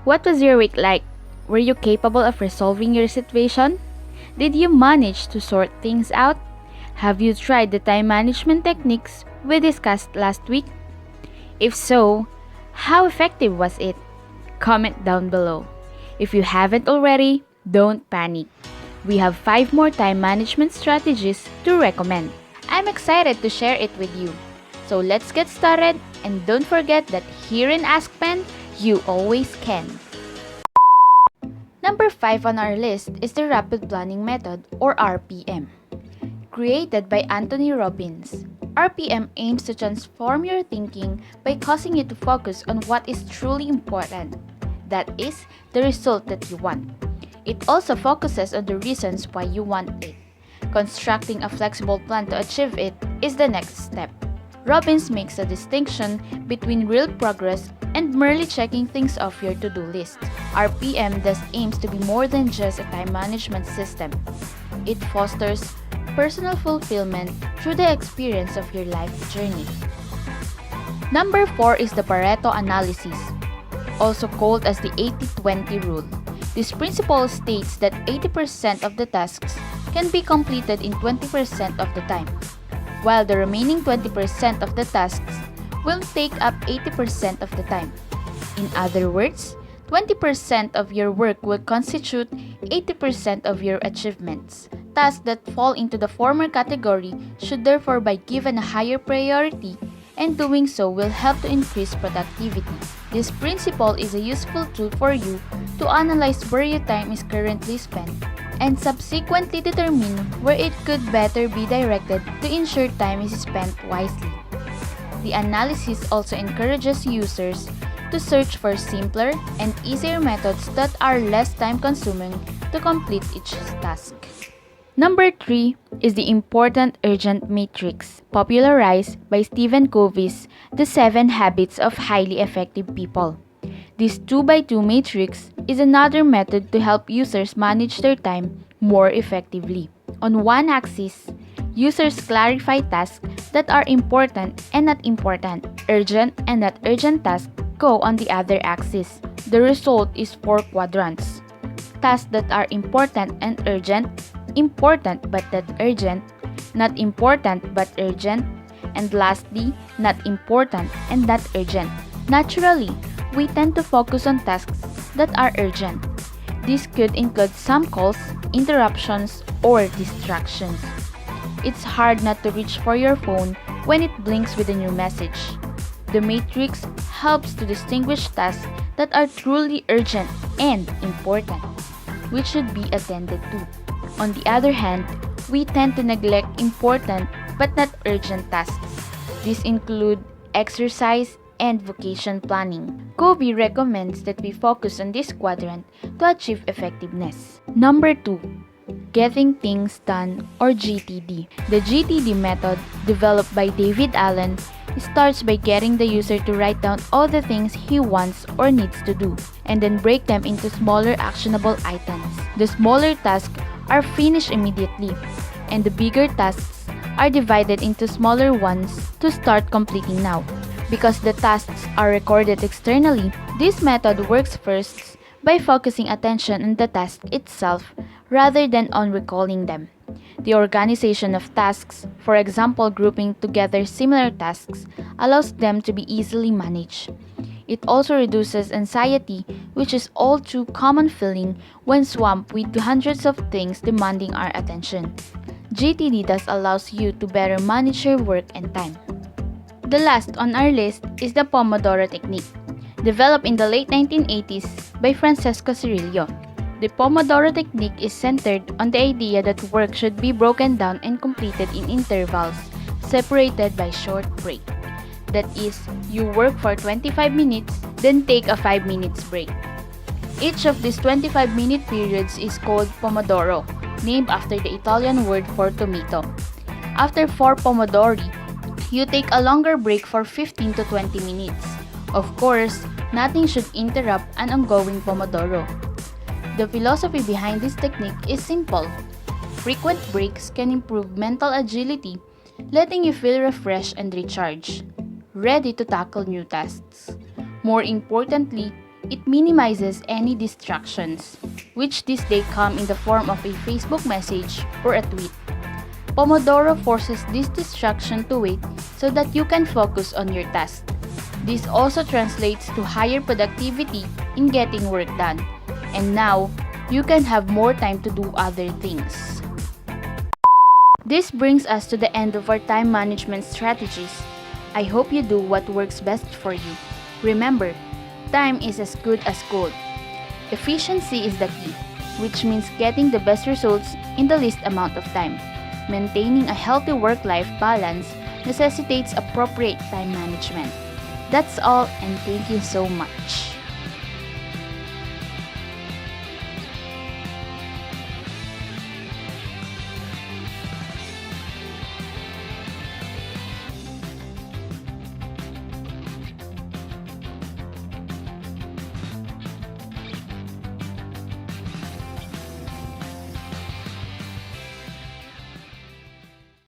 What was your week like? Were you capable of resolving your situation? Did you manage to sort things out? Have you tried the time management techniques we discussed last week? If so, how effective was it? Comment down below. If you haven't already, don't panic. We have 5 more time management strategies to recommend. I'm excited to share it with you. So let's get started, and don't forget that here in AskPen, you always can. Number 5 on our list is the Rapid Planning Method, or RPM. Created by Anthony Robbins, RPM aims to transform your thinking by causing you to focus on what is truly important. That is, the result that you want. It also focuses on the reasons why you want it. Constructing a flexible plan to achieve it is the next step. Robbins makes a distinction between real progress and merely checking things off your to-do list. RPM thus aims to be more than just a time management system. It fosters personal fulfillment through the experience of your life journey. Number 4 is the Pareto Analysis, also called as the 80-20 rule. This principle states that 80% of the tasks can be completed in 20% of the time, while the remaining 20% of the tasks will take up 80% of the time. In other words, 20% of your work will constitute 80% of your achievements. Tasks that fall into the former category should therefore be given a higher priority, and doing so will help to increase productivity. This principle is a useful tool for you to analyze where your time is currently spent and subsequently determine where it could better be directed to ensure time is spent wisely. The analysis also encourages users to search for simpler and easier methods that are less time-consuming to complete each task. Number 3 is the Important Urgent Matrix, popularized by Stephen Covey's The 7 Habits of Highly Effective People. This 2x2 matrix is another method to help users manage their time more effectively. On one axis, users clarify tasks that are important and not important. Urgent and not urgent tasks go on the other axis. The result is 4 quadrants. Tasks that are important and urgent, important but not urgent, not important but urgent, and lastly, not important and not urgent. Naturally, we tend to focus on tasks that are urgent. This could include some calls, interruptions, or distractions. It's hard not to reach for your phone when it blinks with a new message. The matrix helps to distinguish tasks that are truly urgent and important, which should be attended to. On the other hand, we tend to neglect important but not urgent tasks. These include exercise and vacation planning. Covey recommends that we focus on this quadrant to achieve effectiveness. Number 2. Getting Things Done, or GTD. The GTD method, developed by David Allen, starts by getting the user to write down all the things he wants or needs to do, and then break them into smaller actionable items. The smaller tasks are finished immediately, and the bigger tasks are divided into smaller ones to start completing now. Because the tasks are recorded externally, this method works first by focusing attention on the task itself rather than on recalling them. The organization of tasks, for example grouping together similar tasks, allows them to be easily managed. It also reduces anxiety, which is all too common feeling when swamped with hundreds of things demanding our attention. GTD thus allows you to better manage your work and time. The last on our list is the Pomodoro Technique, developed in the late 1980s by Francesco Cirillo. The Pomodoro Technique is centered on the idea that work should be broken down and completed in intervals, separated by short break. That is, you work for 25 minutes, then take a 5 minutes break. Each of these 25-minute periods is called Pomodoro, named after the Italian word for tomato. After 4 Pomodori, you take a longer break for 15 to 20 minutes. Of course, nothing should interrupt an ongoing Pomodoro. The philosophy behind this technique is simple. Frequent breaks can improve mental agility, letting you feel refreshed and recharged, ready to tackle new tasks. More importantly, It minimizes any distractions, which this day come in the form of a Facebook message or a tweet. Pomodoro forces this distraction to wait so that you can focus on your task. This also translates to higher productivity in getting work done. And now, you can have more time to do other things. This brings us to the end of our time management strategies. I hope you do what works best for you. Remember, time is as good as gold. Efficiency is the key, which means getting the best results in the least amount of time. Maintaining a healthy work-life balance necessitates appropriate time management. That's all, and thank you so much.